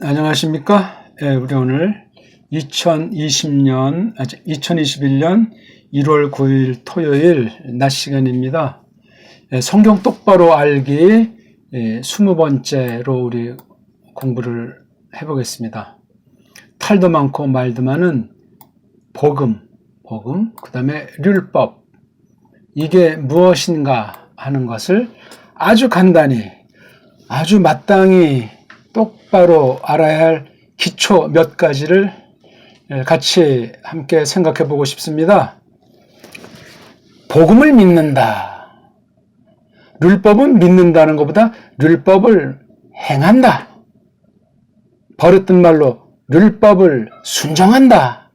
안녕하십니까? 우리 오늘 2021년 1월 9일 토요일 낮 시간입니다. 성경 똑바로 알기 20번째로 우리 공부를 해보겠습니다. 탈도 많고 말도 많은 복음, 그 다음에 율법, 이게 무엇인가 하는 것을 아주 간단히, 아주 마땅히 똑바로 알아야 할 기초 몇 가지를 같이 함께 생각해 보고 싶습니다. 복음을 믿는다. 율법은 믿는다는 것보다 율법을 행한다. 버릇된 말로 율법을 순종한다.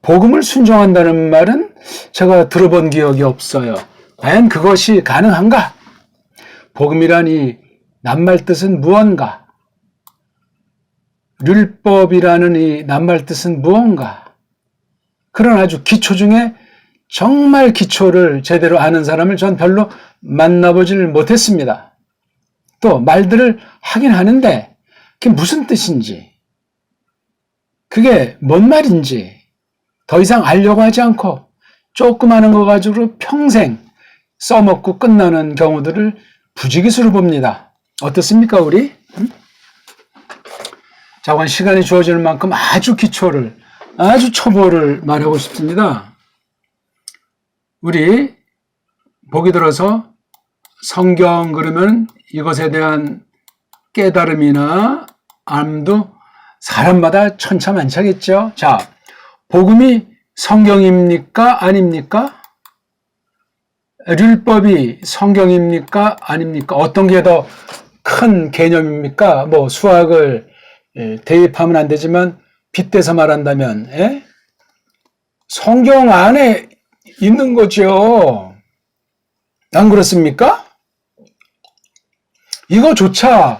복음을 순종한다는 말은 제가 들어본 기억이 없어요. 과연 그것이 가능한가? 복음이라니 낱말 뜻은 무언가? 율법이라는 이 낱말 뜻은 무언가? 그런 아주 기초 중에 정말 기초를 제대로 아는 사람을 전 별로 만나보질 못했습니다. 또 말들을 하긴 하는데 그게 무슨 뜻인지, 그게 뭔 말인지 더 이상 알려고 하지 않고 조금 아는 거 가지고 평생 써먹고 끝나는 경우들을 부지기수로 봅니다. 어떻습니까, 우리? 자, 오늘 시간이 주어지는 만큼 아주 기초를, 아주 초보를 말하고 싶습니다. 우리 보기 들어서 성경 그러면 이것에 대한 깨달음이나 암도 사람마다 천차만차겠죠. 자, 복음이 성경입니까? 아닙니까? 율법이 성경입니까? 아닙니까? 어떤 게 더 큰 개념입니까? 뭐 수학을 대입하면 안 되지만 빗대서 말한다면 성경 안에 있는 거죠. 안 그렇습니까? 이거조차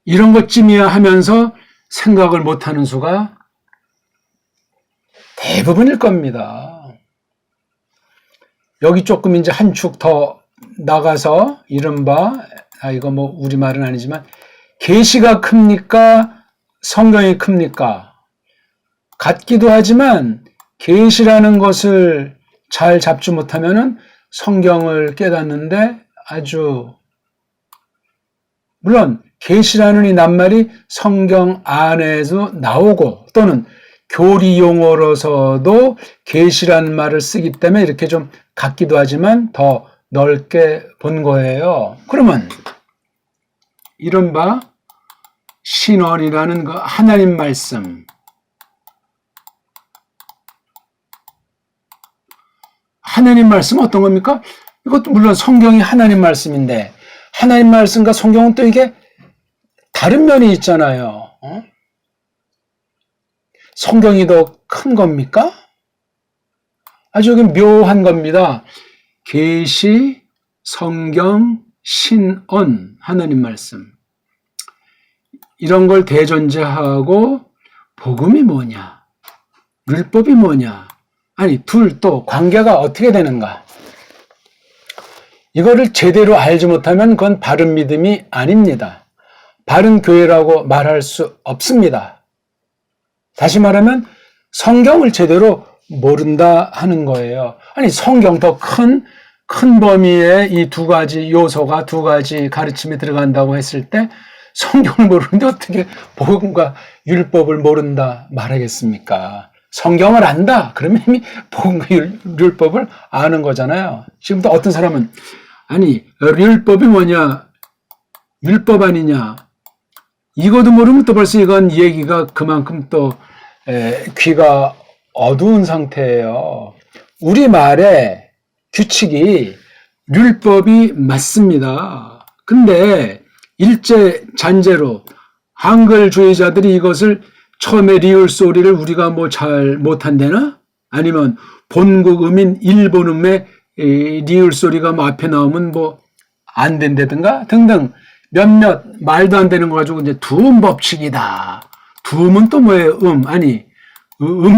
이런 것쯤이야 하면서 생각을 못하는 수가 대부분일 겁니다. 여기 조금 이제 한 축 더 나가서 이른바 이거 뭐 우리말은 아니지만 계시가 큽니까? 성경이 큽니까? 같기도 하지만 계시라는 것을 잘 잡지 못하면은 성경을 깨닫는데 아주, 물론 계시라는 이 낱말이 성경 안에서 나오고 또는 교리 용어로서도 계시라는 말을 쓰기 때문에 이렇게 좀 같기도 하지만 더 넓게 본 거예요. 그러면 이른바 신언이라는 그 하나님 말씀, 하나님 말씀은 어떤 겁니까? 이것도 물론 성경이 하나님 말씀인데 하나님 말씀과 성경은 또 이게 다른 면이 있잖아요. 성경이 더 큰 겁니까? 아주 묘한 겁니다. 계시, 성경, 신언, 하나님 말씀. 이런 걸 대전제하고 복음이 뭐냐? 율법이 뭐냐? 아니, 둘 또 관계가 어떻게 되는가? 이거를 제대로 알지 못하면 그건 바른 믿음이 아닙니다. 바른 교회라고 말할 수 없습니다. 다시 말하면 성경을 제대로 모른다 하는 거예요. 아니, 성경 더 큰 범위에 이 두 가지 요소가, 두 가지 가르침이 들어간다고 했을 때 성경을 모르는데 어떻게 복음과 율법을 모른다 말하겠습니까? 성경을 안다. 그러면 이미 복음과 율법을 아는 거잖아요. 지금도 어떤 사람은 아니, 율법이 뭐냐? 율법 아니냐? 이것도 모르면 또 벌써 이건 얘기가 그만큼 또 귀가 어두운 상태예요. 우리말의 규칙이 율법이 맞습니다. 근데 일제 잔재로 한글주의자들이 이것을 처음에 리을 소리를 우리가 뭐 잘 못한대나? 아니면 본국 음인 일본 음의 리을 소리가 뭐 앞에 나오면 뭐 안 된다든가 등등 몇몇 말도 안 되는 거 가지고 이제 두음 법칙이다. 두음은 또 뭐예요? 아니,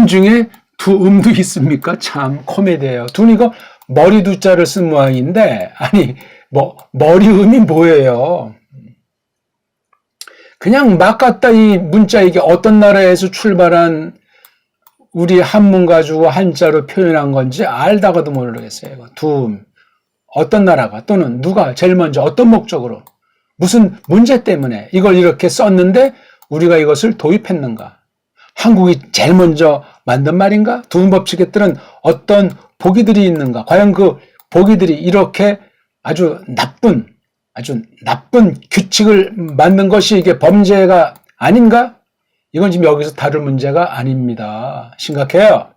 중에 두음도 있습니까? 참 코미디예요. 두는 이거 머리 두자를 쓴 모양인데, 아니, 머리음이 뭐예요? 그냥 막 갖다 이 문자 이게 어떤 나라에서 출발한 우리 한문 가지고 한자로 표현한 건지 알다가도 모르겠어요. 이거. 두음. 어떤 나라가 또는 누가 제일 먼저 어떤 목적으로 무슨 문제 때문에 이걸 이렇게 썼는데 우리가 이것을 도입했는가? 한국이 제일 먼저 만든 말인가? 두음 법칙에 따른 어떤 보기들이 있는가? 과연 그 보기들이 이렇게 아주 나쁜 규칙을 만든 것이 이게 범죄가 아닌가? 이건 지금 여기서 다룰 문제가 아닙니다. 심각해요.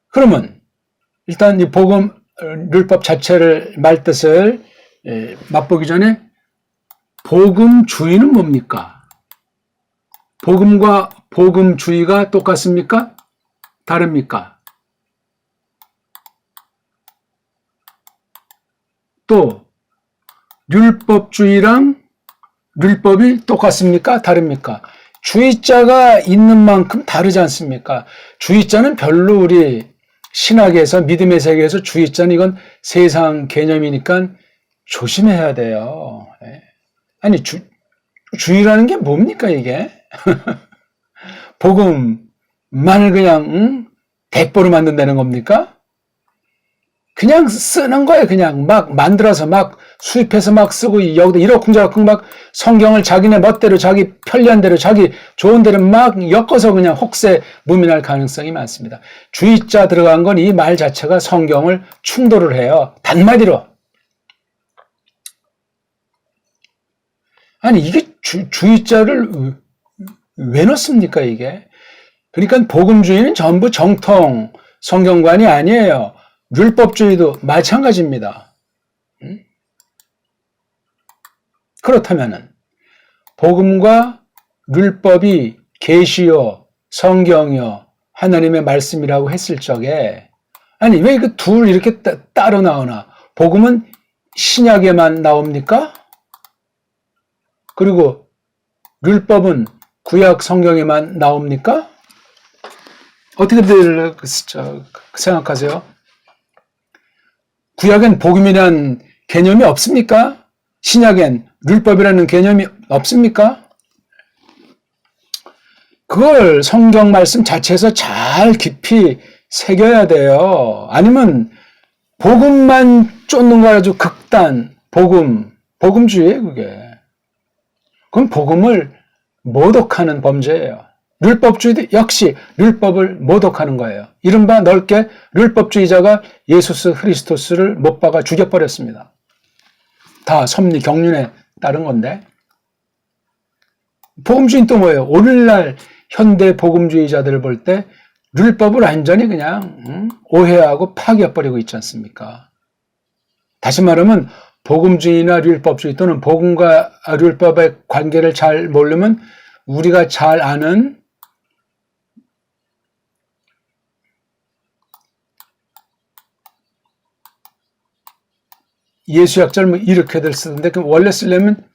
그러면 일단 이 복음 율법 자체를 말뜻을 맛보기 전에 복음주의는 뭡니까? 복음과 복음주의가 똑같습니까? 다릅니까? 또 율법주의랑 율법이 똑같습니까? 다릅니까? 주의자가 있는 만큼 다르지 않습니까? 주의자는 별로 우리 신학에서 믿음의 세계에서 주의자는 이건 세상 개념이니까 조심해야 돼요. 아니 주의라는 게 뭡니까 이게? 복음만을 그냥 대포로 만든다는 겁니까? 그냥 쓰는 거예요. 그냥 막 만들어서 막 수입해서 막 쓰고 여기다 이러쿵저러쿵 막 성경을 자기네 멋대로 자기 편리한 대로 자기 좋은 대로 막 엮어서 그냥 혹세 무민할 가능성이 많습니다. 주의자 들어간 건 이 말 자체가 성경을 충돌을 해요. 단마디로. 아니 이게 주의자를 왜 넣습니까 이게? 그러니까 복음주의는 전부 정통 성경관이 아니에요. 율법주의도 마찬가지입니다. 그렇다면은 복음과 율법이 계시요, 성경이요, 하나님의 말씀이라고 했을 적에 아니 왜 그 둘 이렇게 따로 나오나? 복음은 신약에만 나옵니까? 그리고 율법은 구약 성경에만 나옵니까? 어떻게들 생각하세요? 구약엔 복음이란 개념이 없습니까? 신약엔 율법이라는 개념이 없습니까? 그걸 성경 말씀 자체에서 잘 깊이 새겨야 돼요. 아니면 복음만 쫓는 거 아주 극단, 복음주의예요, 그게. 그건 복음을 모독하는 범죄예요. 율법주의도 역시 율법을 모독하는 거예요. 이른바 넓게 율법주의자가 예수스 크리스토스를 못 박아 죽여버렸습니다. 다 섭리 경륜에 따른 건데. 복음주의는 또 뭐예요? 오늘날 현대 복음주의자들을 볼 때 율법을 완전히 그냥 오해하고 파괴해버리고 있지 않습니까? 다시 말하면 복음주의나 율법주의 또는 복음과 율법의 관계를 잘 모르면 우리가 잘 아는 예수약자를 뭐 이렇게들 쓰는데 그럼 원래 쓰려면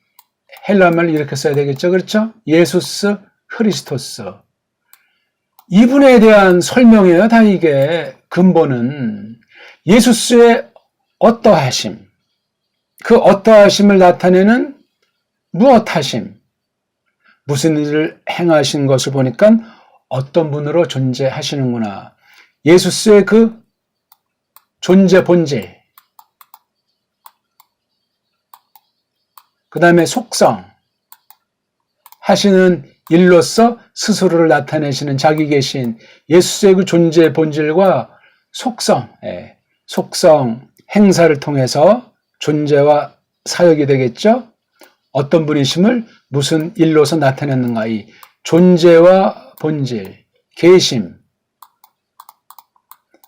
헬라말을 이렇게 써야 되겠죠. 그렇죠? 예수스 크리스토스. 이분에 대한 설명이에요. 다 이게 근본은 예수스의 어떠하심, 그 어떠하심을 나타내는 무엇하심, 무슨 일을 행하신 것을 보니까 어떤 분으로 존재하시는구나. 예수스의 그 존재 본질, 그 다음에 속성, 하시는 일로서 스스로를 나타내시는 자기 계신 예수의 그 존재 본질과 속성, 행사를 통해서 존재와 사역이 되겠죠? 어떤 분이심을 무슨 일로서 나타냈는가, 이 존재와 본질, 계심,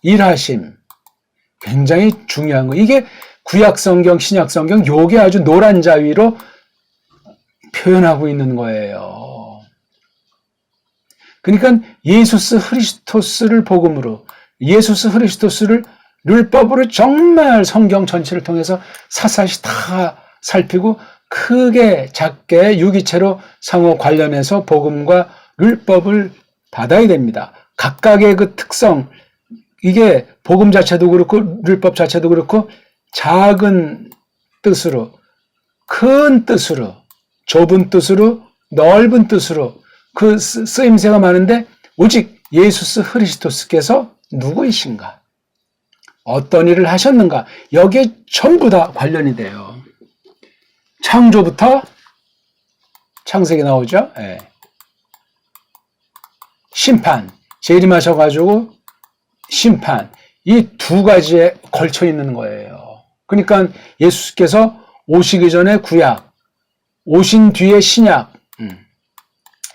일하심, 굉장히 중요한 거. 이게 구약성경, 신약성경, 요게 아주 노란 자위로 표현하고 있는 거예요. 그러니까 예수스 크리스토스를 복음으로, 예수스 크리스토스를 율법으로 정말 성경 전체를 통해서 사사시 다 살피고 크게 작게 유기체로 상호 관련해서 복음과 율법을 받아야 됩니다. 각각의 그 특성, 이게 복음 자체도 그렇고 율법 자체도 그렇고 작은 뜻으로 큰 뜻으로, 좁은 뜻으로, 넓은 뜻으로 그 쓰임새가 많은데 오직 예수스 그리스도께서 누구이신가? 어떤 일을 하셨는가? 여기에 전부 다 관련이 돼요. 창조부터 창세기 나오죠? 네. 심판, 재림하셔가지고 심판, 이 두 가지에 걸쳐 있는 거예요. 그러니까 예수께서 오시기 전에 구약, 오신 뒤에 신약,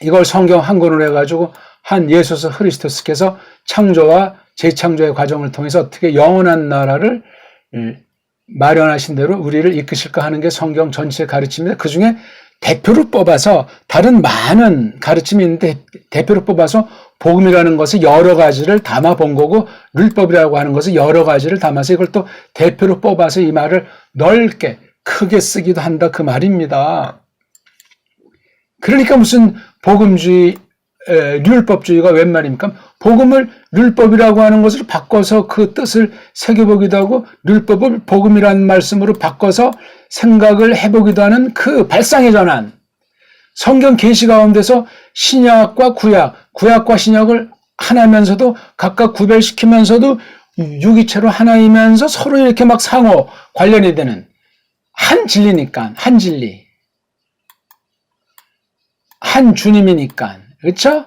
이걸 성경 한 권으로 해가지고 한 예수 그리스도께서 창조와 재창조의 과정을 통해서 어떻게 영원한 나라를 마련하신 대로 우리를 이끄실까 하는 게 성경 전체의 가르침인데 그 중에 대표로 뽑아서 다른 많은 가르침이 있는데 대표로 뽑아서 복음이라는 것을 여러 가지를 담아 본 거고 율법이라고 하는 것을 여러 가지를 담아서 이걸 또 대표로 뽑아서 이 말을 넓게 크게 쓰기도 한다 그 말입니다. 그러니까 무슨 복음주의, 율법주의가 웬 말입니까? 복음을 율법이라고 하는 것을 바꿔서 그 뜻을 새겨보기도 하고 율법을 복음이라는 말씀으로 바꿔서 생각을 해보기도 하는 그 발상의 전환. 성경 계시 가운데서 신약과 구약, 구약과 신약을 하나면서도 각각 구별시키면서도 유기체로 하나이면서 서로 이렇게 막 상호 관련이 되는 한 진리니까, 한 진리. 한 주님이니까, 그렇죠?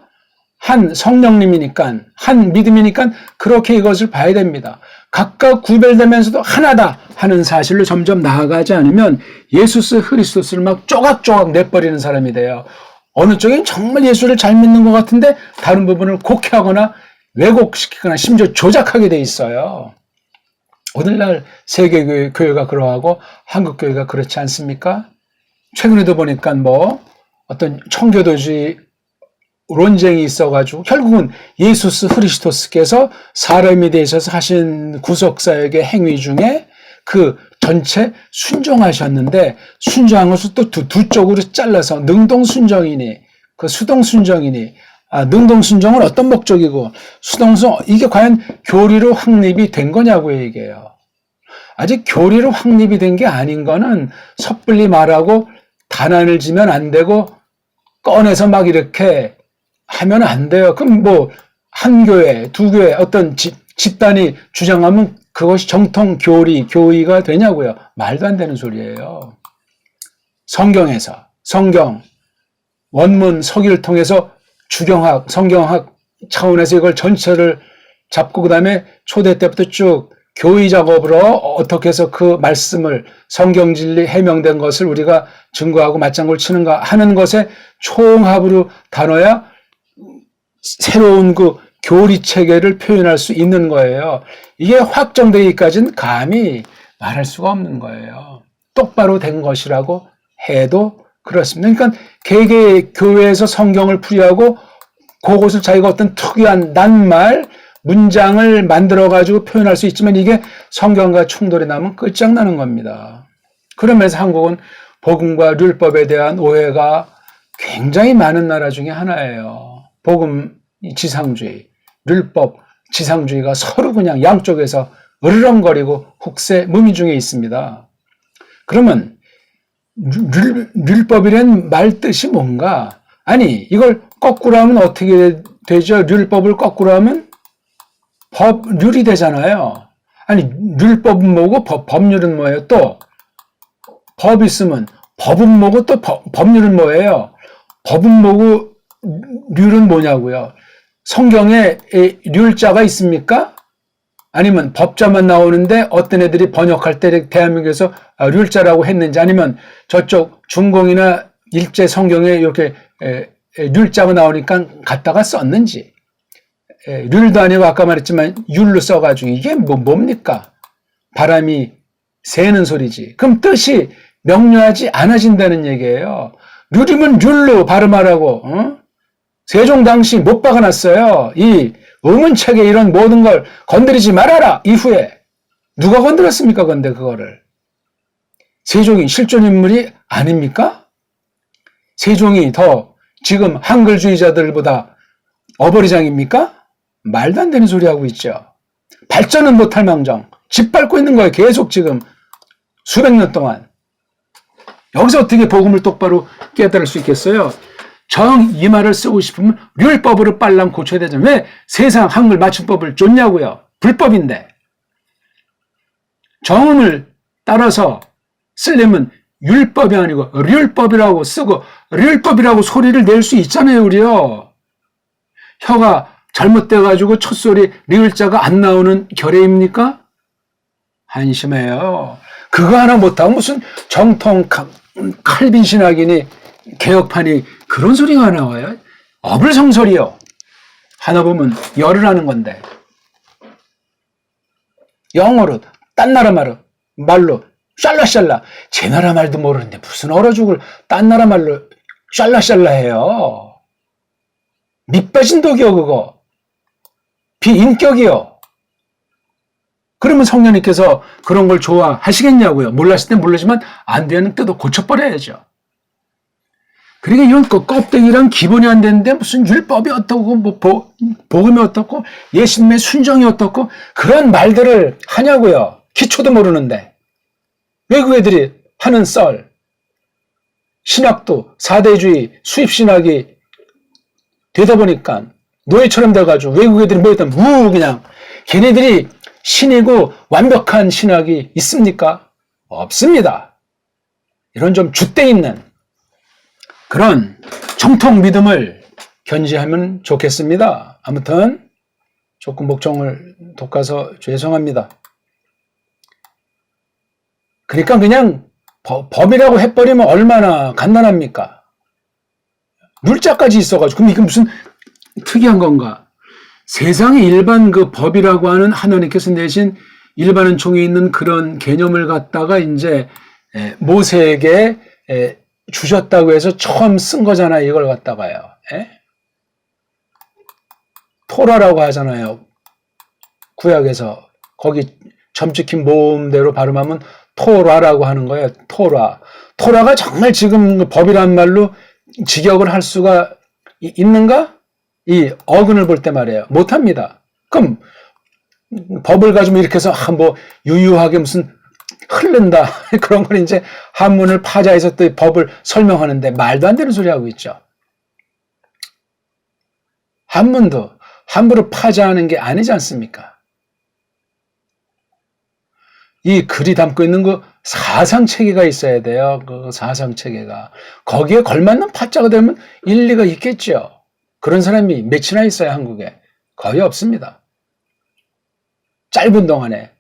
한 성령님이니까, 한 믿음이니까 그렇게 이것을 봐야 됩니다. 각각 구별되면서도 하나다 하는 사실로 점점 나아가지 않으면 예수스 그리스도를 막 쪼각쪼각 내버리는 사람이 돼요. 어느 쪽엔 정말 예수를 잘 믿는 것 같은데 다른 부분을 곡해하거나 왜곡시키거나 심지어 조작하게 돼 있어요. 오늘날 세계교회가 그러하고 한국교회가 그렇지 않습니까? 최근에도 보니까 어떤 청교도주의 논쟁이 있어가지고 결국은 예수스 그리스도께서 사람이 되셔서 하신 구속사역의 행위 중에 그 전체 순종하셨는데 순종한 것을 또 두 쪽으로 잘라서 능동순종이니 그 수동순종이니 능동순종은 어떤 목적이고 수동순종 이게 과연 교리로 확립이 된 거냐고 얘기해요. 아직 교리로 확립이 된 게 아닌 거는 섣불리 말하고 단안을 지면 안 되고 꺼내서 막 이렇게 하면 안 돼요. 그럼 한 교회, 두 교회, 어떤 집단이 주장하면 그것이 정통 교의가 되냐고요. 말도 안 되는 소리예요. 성경에서, 성경, 원문, 서기를 통해서 주경학, 성경학 차원에서 이걸 전체를 잡고 그 다음에 초대 때부터 쭉 교의 작업으로 어떻게 해서 그 말씀을 성경 진리 해명된 것을 우리가 증거하고 맞장구를 치는가 하는 것에 총합으로 다뤄야 새로운 그 교리 체계를 표현할 수 있는 거예요. 이게 확정되기까지는 감히 말할 수가 없는 거예요. 똑바로 된 것이라고 해도 그렇습니다. 그러니까 개개 교회에서 성경을 풀이하고 그것을 자기가 어떤 특이한 낱말 문장을 만들어가지고 표현할 수 있지만 이게 성경과 충돌이 나면 끝장나는 겁니다. 그러면서 한국은 복음과 율법에 대한 오해가 굉장히 많은 나라 중에 하나예요. 복음 지상주의, 율법 지상주의가 서로 그냥 양쪽에서 으르렁거리고 혹세 무미 중에 있습니다. 그러면 율법이란 말 뜻이 뭔가? 아니 이걸 거꾸로 하면 어떻게 되죠? 율법을 거꾸로 하면 법률이 되잖아요. 아니 율법은 뭐고 법률은 뭐예요? 또 법 있으면 법은 뭐고 또 법률은 뭐예요? 법은 뭐고 률은 뭐냐고요? 성경에 률자가 있습니까? 아니면 법자만 나오는데 어떤 애들이 번역할 때 대한민국에서 률자라고 했는지 아니면 저쪽 중공이나 일제 성경에 이렇게 률자가 나오니까 갖다가 썼는지 률도 아니고 아까 말했지만 율로 써가지고 이게 뭡니까? 바람이 새는 소리지. 그럼 뜻이 명료하지 않아진다는 얘기예요. 률이면 률로 발음하라고 세종 당시 못 박아놨어요. 이 의문책에 이런 모든 걸 건드리지 말아라. 이후에 누가 건드렸습니까? 근데 그거를 세종이 실존 인물이 아닙니까? 세종이 더 지금 한글주의자들보다 어버이장입니까? 말도 안 되는 소리 하고 있죠. 발전은 못할 망정 짓밟고 있는 거예요. 계속 지금 수백 년 동안. 여기서 어떻게 복음을 똑바로 깨달을 수 있겠어요? 정 이 말을 쓰고 싶으면 율법으로 빨랑 고쳐야 되잖아요. 왜 세상 한글 맞춤법을 줬냐고요? 불법인데. 정음을 따라서 쓰려면 율법이 아니고 률법이라고 쓰고 률법이라고 소리를 낼 수 있잖아요, 우리요. 혀가 잘못돼가지고 첫소리 리을자가 안 나오는 결의입니까? 한심해요. 그거 하나 못하고 무슨 정통 칼빈 신학이니 개혁판이 그런 소리가 나와요. 어불성설이요. 하나 보면 열을 하는 건데. 영어로 딴 나라 말로 샬라샬라. 제 나라 말도 모르는데 무슨 얼어 죽을 딴 나라 말로 샬라샬라 해요. 밑빠진 독이요, 그거. 비인격이요. 그러면 성령님께서 그런 걸 좋아하시겠냐고요. 몰랐을 땐 모르지만 안 되는 때도 고쳐버려야죠. 그러니까 이런 껍데기랑 기본이 안 되는데 무슨 율법이 어떻고 뭐 복음이 어떻고 예수님의 순종이 어떻고 그런 말들을 하냐고요. 기초도 모르는데. 외국 애들이 하는 썰. 신학도 사대주의 수입신학이 되다 보니까 노예처럼 돼가지고 외국 애들이 뭐 일단 그냥 걔네들이 신이고 완벽한 신학이 있습니까? 없습니다. 이런 좀 줏대 있는 그런 정통 믿음을 견지하면 좋겠습니다. 아무튼 조금 목청을 돋가서 죄송합니다. 그러니까 그냥 법이라고 해버리면 얼마나 간단합니까? 물자까지 있어가지고 그럼 이게 무슨 특이한 건가? 세상의 일반 그 법이라고 하는 하나님께서 내신 일반 은총에 있는 그런 개념을 갖다가 이제 모세에게 주셨다고 해서 처음 쓴 거잖아요. 이걸 갖다가요. 토라라고 하잖아요. 구약에서 거기 점찍힌 모음대로 발음하면 토라라고 하는 거예요. 토라. 토라가 정말 지금 법이란 말로 직역을 할 수가 있는가? 이 어근을 볼 때 말이에요. 못합니다. 그럼 법을 가지고 이렇게 해서 뭐 유유하게 무슨 흐른다 그런 걸 이제 한문을 파자해서 또 법을 설명하는데 말도 안 되는 소리 하고 있죠. 한문도 함부로 파자하는 게 아니지 않습니까? 이 글이 담고 있는 그 사상체계가 있어야 돼요. 그 사상체계가. 거기에 걸맞는 파자가 되면 일리가 있겠죠. 그런 사람이 몇이나 있어요, 한국에. 거의 없습니다. 짧은 동안에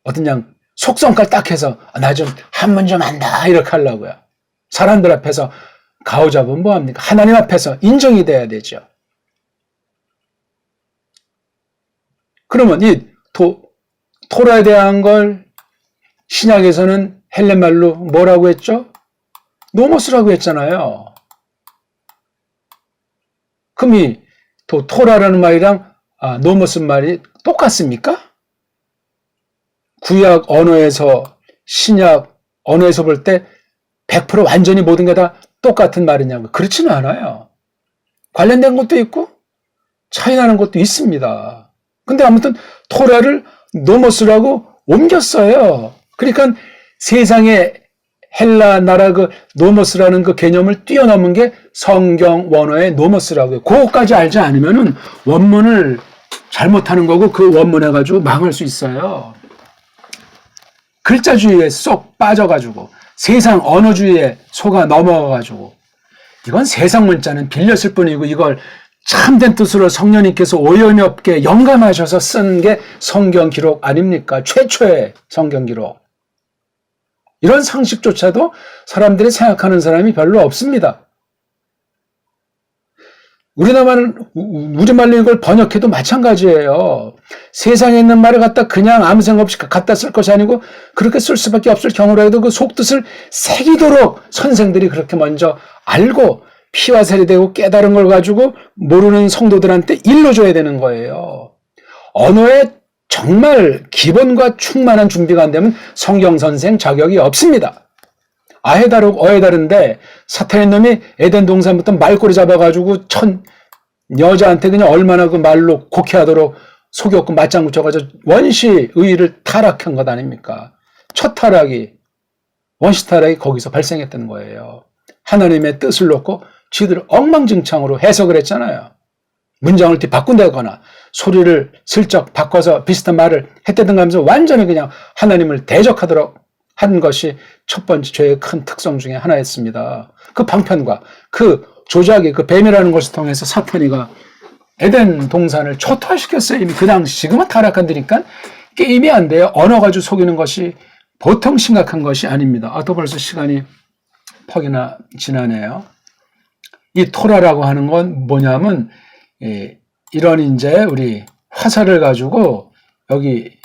어떤 양 속성깔 딱 해서 나 좀 한문 좀 안다 이렇게 하려고요. 사람들 앞에서 가오잡으면 뭐합니까? 하나님 앞에서 인정이 돼야 되죠. 그러면 이 토라에 대한 걸 신약에서는 헬렌말로 뭐라고 했죠? 노모스라고 했잖아요. 그럼 이 토라라는 말이랑 노모스 말이 똑같습니까? 구약 언어에서 신약 언어에서 볼 때 100% 완전히 모든 게 다 똑같은 말이냐고. 그렇지는 않아요. 관련된 것도 있고 차이 나는 것도 있습니다. 근데 아무튼 토라를 노모스라고 옮겼어요. 그러니까 세상에 헬라 나라 그 노모스라는 그 개념을 뛰어넘은 게 성경 원어의 노모스라고요. 그거까지 알지 않으면은 원문을 잘못하는 거고 그 원문 해가지고 망할 수 있어요. 글자주의에 쏙 빠져가지고 세상 언어주의에 속아 넘어가가지고 이건 세상 문자는 빌렸을 뿐이고 이걸 참된 뜻으로 성령님께서 오염이 없게 영감하셔서 쓴 게 성경 기록 아닙니까? 최초의 성경 기록. 이런 상식조차도 사람들이 생각하는 사람이 별로 없습니다. 우리말로 이걸 번역해도 마찬가지예요. 세상에 있는 말을 갖다 그냥 아무 생각 없이 갖다 쓸 것이 아니고 그렇게 쓸 수밖에 없을 경우라도 그 속뜻을 새기도록 선생들이 그렇게 먼저 알고 피와 살이 되고 깨달은 걸 가지고 모르는 성도들한테 일러줘야 되는 거예요. 언어에 정말 기본과 충만한 준비가 안 되면 성경 선생 자격이 없습니다. 아해 다르고 어해 다른데 사탄의 놈이 에덴 동산부터 말꼬리 잡아가지고 여자한테 그냥 얼마나 그 말로 곡해하도록 속였고 맞장구 쳐가지고 원시 의의를 타락한 것 아닙니까? 첫 타락이 원시타락이 거기서 발생했던 거예요. 하나님의 뜻을 놓고 쥐들 엉망진창으로 해석을 했잖아요. 문장을 바꾼다거나 소리를 슬쩍 바꿔서 비슷한 말을 했다든가 하면서 완전히 그냥 하나님을 대적하도록 한 것이 첫 번째 죄의 큰 특성 중에 하나였습니다. 그 방편과 그 조작이 그 뱀이라는 것을 통해서 사탄이가 에덴 동산을 초토화시켰어요. 이미 그 당시. 지금은 타락한 데니까 게임이 안 돼요. 언어 가지고 속이는 것이 보통 심각한 것이 아닙니다. 또 벌써 시간이 퍽이나 지나네요. 이 토라라고 하는 건 뭐냐면 이런 이제 우리 화살을 가지고 여기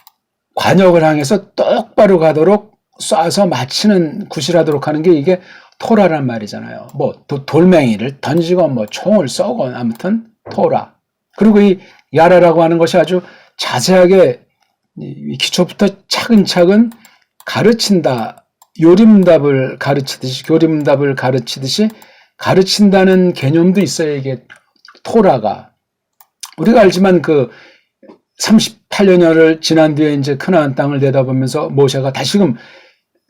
관역을 향해서 똑바로 가도록 쏴서 맞히는 굿이라도록 하는 게 이게 토라란 말이잖아요. 뭐 돌멩이를 던지건 뭐 총을 쏘건 아무튼 토라. 그리고 이 야라라고 하는 것이 아주 자세하게 기초부터 차근차근 가르친다. 요림답을 가르치듯이 교림답을 가르치듯이 가르친다는 개념도 있어요. 이게 토라가. 우리가 알지만 그 38년여를 지난 뒤에 이제 크나안 땅을 내다보면서 모세가 다시금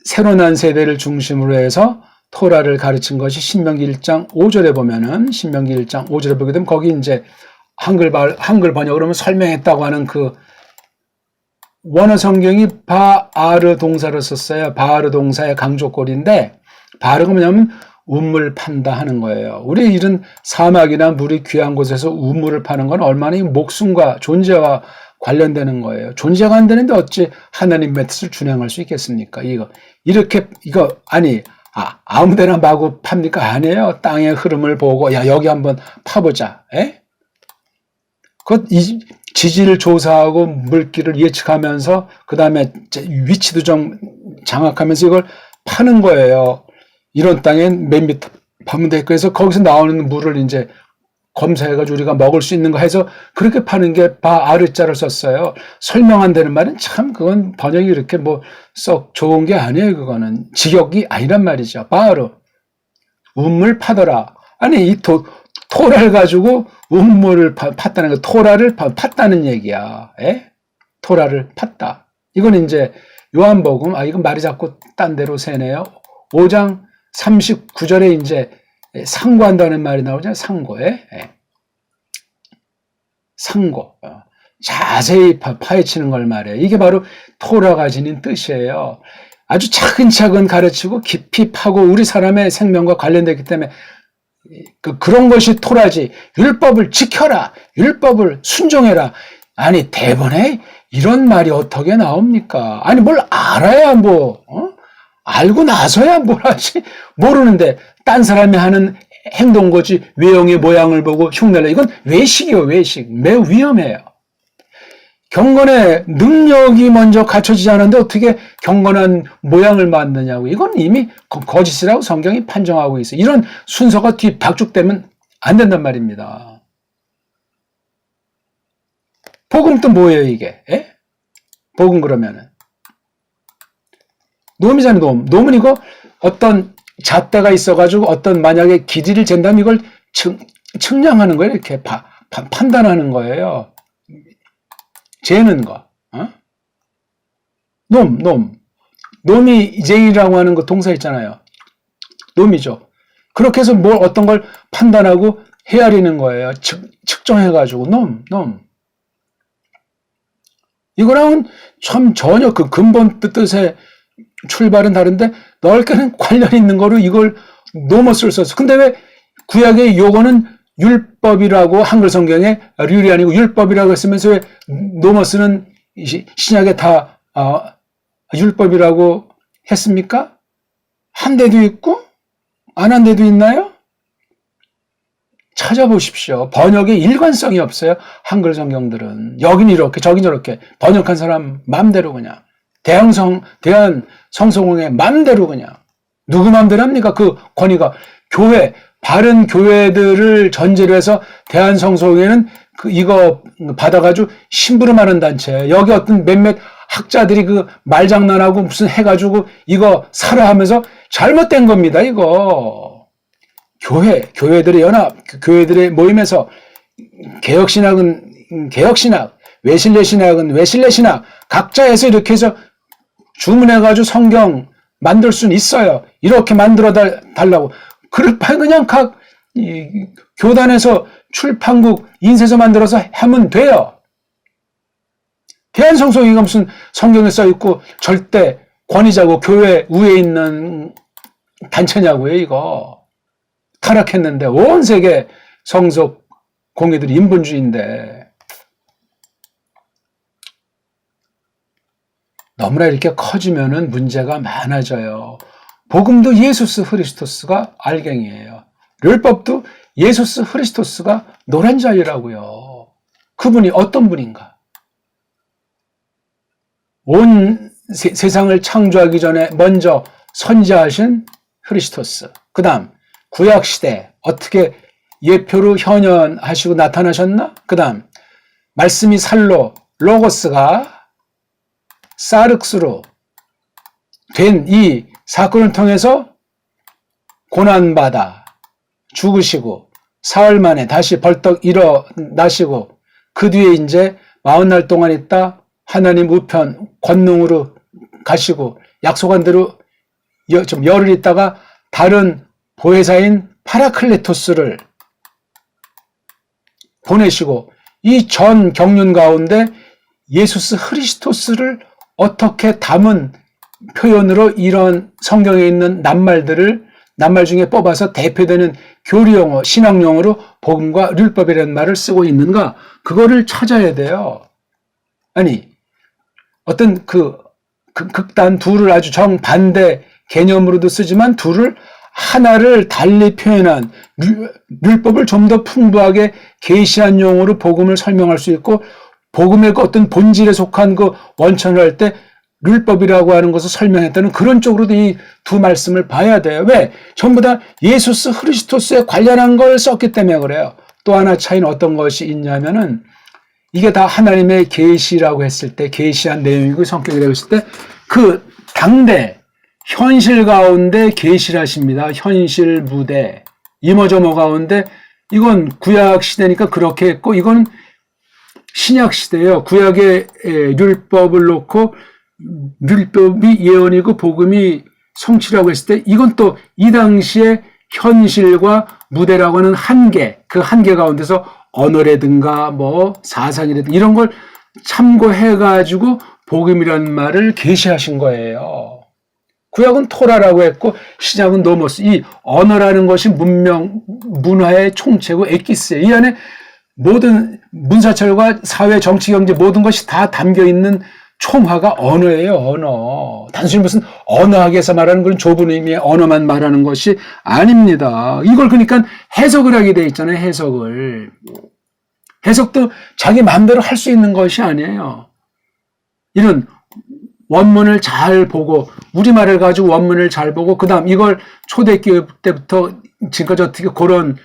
새로 난 세대를 중심으로 해서 토라를 가르친 것이 신명기 1장 5절에 보면은 신명기 1장 5절에 보게 되면 거기 이제 한글 번역으로 하면 설명했다고 하는 그 원어 성경이 바아르 동사를 썼어요. 바아르 동사의 강조꼴인데 바르가 뭐냐면 우물 판다 하는 거예요. 우리 이런 사막이나 물이 귀한 곳에서 우물을 파는 건 얼마나 이 목숨과 존재와 관련되는 거예요. 존재가 안 되는데 어찌 하나님의 뜻을 준행할 수 있겠습니까? 이거 아니 아무데나 마구 팝니까? 아니에요. 땅의 흐름을 보고 야 여기 한번 파보자. 이 지지를 조사하고 물길을 예측하면서 그 다음에 위치도 좀 장악하면서 이걸 파는 거예요. 이런 땅엔 몇 미터 파면 돼. 그래서 거기서 나오는 물을 이제 검사해가지고 우리가 먹을 수 있는 거 해서 그렇게 파는 게 바아르자를 썼어요. 설명한다는 말은 참 그건 번역이 이렇게 뭐 썩 좋은 게 아니에요. 그거는 직역이 아니란 말이죠. 바아르 우물 파더라. 아니 이 토라를 가지고 우물을 팠다는 거, 토라를 팠다는 얘기야. 토라를 팠다. 이건 이제 요한복음, 이건 말이 자꾸 딴 데로 새네요. 5장 39절에 이제 상고한다는 말이 나오잖아요. 상고에. 상고. 자세히 파헤치는 걸 말해요. 이게 바로 토라가 지닌 뜻이에요. 아주 차근차근 가르치고 깊이 파고 우리 사람의 생명과 관련되기 때문에 그런 것이 토라지. 율법을 지켜라. 율법을 순종해라. 아니 대본에 이런 말이 어떻게 나옵니까? 아니 뭘 알아야 알고 나서야 뭘 하지? 모르는데 딴 사람이 하는 행동 거지 외형의 모양을 보고 흉내내. 이건 외식이에요. 외식. 매우 위험해요. 경건의 능력이 먼저 갖춰지지 않은데 어떻게 경건한 모양을 만드냐고. 이건 이미 거짓이라고 성경이 판정하고 있어요. 이런 순서가 뒤 박죽되면 안 된단 말입니다. 복음 또 뭐예요 이게? 복음 그러면은 놈이잖아요. 놈은 이거 어떤 잣대가 있어가지고 어떤 만약에 길이를 잰다면 이걸 측량하는 거예요. 이렇게 판단하는 거예요. 재는 거. 놈이 이쟁이라고 하는 거 동사 있잖아요. 놈이죠. 그렇게 해서 어떤 걸 판단하고 헤아리는 거예요. 측정해가지고 놈. 이거랑은 참 전혀 그 근본 뜻의 출발은 다른데 넓게는 관련 있는 거로 이걸 노머스를 썼어. 근데 왜 구약의 요거는 율법이라고 한글 성경에 률이 아니고 율법이라고 했으면서 왜 노머스는 신약에 다 율법이라고 했습니까? 한 데도 있고 안 한 데도 있나요? 찾아보십시오. 번역에 일관성이 없어요. 한글 성경들은 여긴 이렇게 저긴 저렇게 번역한 사람 맘대로 그냥 대한 성서공의 맘대로 그냥 누구 맘대로 합니까? 그 권위가 바른 교회들을 전제로 해서 대한성서공회는 이거 받아가지고 심부름하는 단체예요. 여기 어떤 몇몇 학자들이 그 말장난하고 무슨 해가지고 이거 사라 하면서 잘못된 겁니다. 이거 교회들의 연합, 교회들의 모임에서 개혁신학은 개혁신학, 외실내신학은 외실내신학 각자 해서 이렇게 해서 주문해가지고 성경 만들 수는 있어요. 이렇게 만들어 달라고. 그럴 바에 그냥 각 교단에서 출판국 인쇄서 만들어서 하면 돼요. 대한성서기가 무슨 성경에 써있고 절대 권위자고 교회 위에 있는 단체냐고요, 이거. 타락했는데 온 세계 성서 공예들이 인본주의인데 너무나 이렇게 커지면은 문제가 많아져요. 복음도 예수스 흐리스토스가 알갱이에요. 율법도 예수스 흐리스토스가 노른자이라고요. 그분이 어떤 분인가? 온 세상을 창조하기 전에 먼저 선지하신 흐리스토스. 그 다음 구약시대 어떻게 예표로 현현하시고 나타나셨나? 그 다음 말씀이 살로 로고스가 사륵스로 된 이 사건을 통해서 고난받아 죽으시고 사흘 만에 다시 벌떡 일어나시고 그 뒤에 이제 40날 동안 있다 하나님 우편 권능으로 가시고 약속한 대로 좀 열흘 있다가 다른 보혜사인 파라클레토스를 보내시고 이 전 경륜 가운데 예수스 흐리스토스를 어떻게 담은 표현으로 이런 성경에 있는 낱말 중에 뽑아서 대표되는 교리용어, 신학용어로 복음과 율법이라는 말을 쓰고 있는가? 그거를 찾아야 돼요. 아니, 어떤 극단 둘을 아주 정반대 개념으로도 쓰지만 둘을 하나를 달리 표현한 율법을 좀 더 풍부하게 계시한 용어로 복음을 설명할 수 있고 복음의 어떤 본질에 속한 그 원천을 할 때 율법이라고 하는 것을 설명했다는 그런 쪽으로도 이 두 말씀을 봐야 돼요. 왜? 전부 다 예수스 흐리스토스에 관련한 걸 썼기 때문에 그래요. 또 하나 차이는 어떤 것이 있냐면은 이게 다 하나님의 계시라고 했을 때 계시한 내용이고 성격이라고 했을 때 그 당대 현실 가운데 계시를 하십니다. 현실 무대 이모저모 가운데 이건 구약 시대니까 그렇게 했고 이건 신약 시대예요. 구약의 율법을 놓고 율법이 예언이고 복음이 성취라고 했을 때 이건 또 이 당시에 현실과 무대라고 하는 한계, 그 한계 가운데서 언어라든가 뭐 사상이라든가 이런 걸 참고해가지고 복음이라는 말을 계시하신 거예요. 구약은 토라라고 했고 신약은 노모스. 이 언어라는 것이 문명, 문화의 총체고 엑기스예요. 이 안에 모든 문사철과 사회, 정치, 경제 모든 것이 다 담겨있는 총화가 언어예요. 언어. 단순히 무슨 언어학에서 말하는 그런 좁은 의미의 언어만 말하는 것이 아닙니다. 이걸 그러니까 해석을 하게 돼 있잖아요. 해석을. 해석도 자기 마음대로 할 수 있는 것이 아니에요. 이런 원문을 잘 보고 우리말을 가지고 원문을 잘 보고 그 다음 이걸 초대교육 때부터 지금까지 어떻게 그런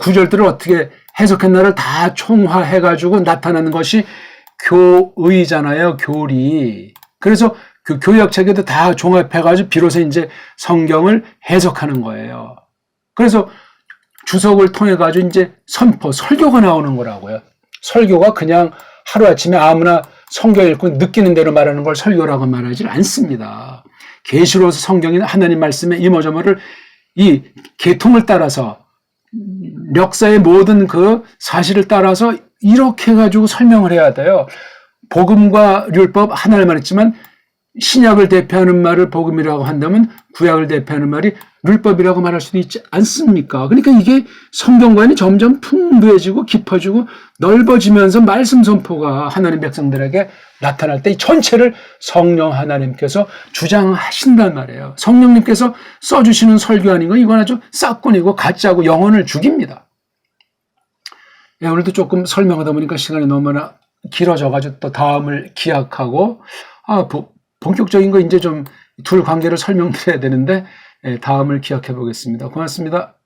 구절들을 어떻게 해석했나를 다 총화해가지고 나타나는 것이 교의잖아요. 교리. 그래서 그 교역책에도 다 종합해가지고 비로소 이제 성경을 해석하는 거예요. 그래서 주석을 통해가지고 이제 선포, 설교가 나오는 거라고요. 설교가 그냥 하루아침에 아무나 성경 읽고 느끼는 대로 말하는 걸 설교라고 말하지 않습니다. 계시로서 성경이 하나님 말씀의 이모저모를 이 계통을 따라서 역사의 모든 그 사실을 따라서 이렇게 해가지고 설명을 해야 돼요. 복음과 율법 하나를 말했지만 신약을 대표하는 말을 복음이라고 한다면 구약을 대표하는 말이 율법이라고 말할 수도 있지 않습니까? 그러니까 이게 성경관이 점점 풍부해지고 깊어지고 넓어지면서 말씀 선포가 하나님 백성들에게 나타날 때 이 전체를 성령 하나님께서 주장하신단 말이에요. 성령님께서 써주시는 설교 아닌 거 이건 아주 싹군이고 가짜고 영혼을 죽입니다. 예, 오늘도 조금 설명하다 보니까 시간이 너무나 길어져가지고 또 다음을 기약하고 본격적인 거 이제 좀 둘 관계를 설명드려야 되는데 다음을 기약해 보겠습니다. 고맙습니다.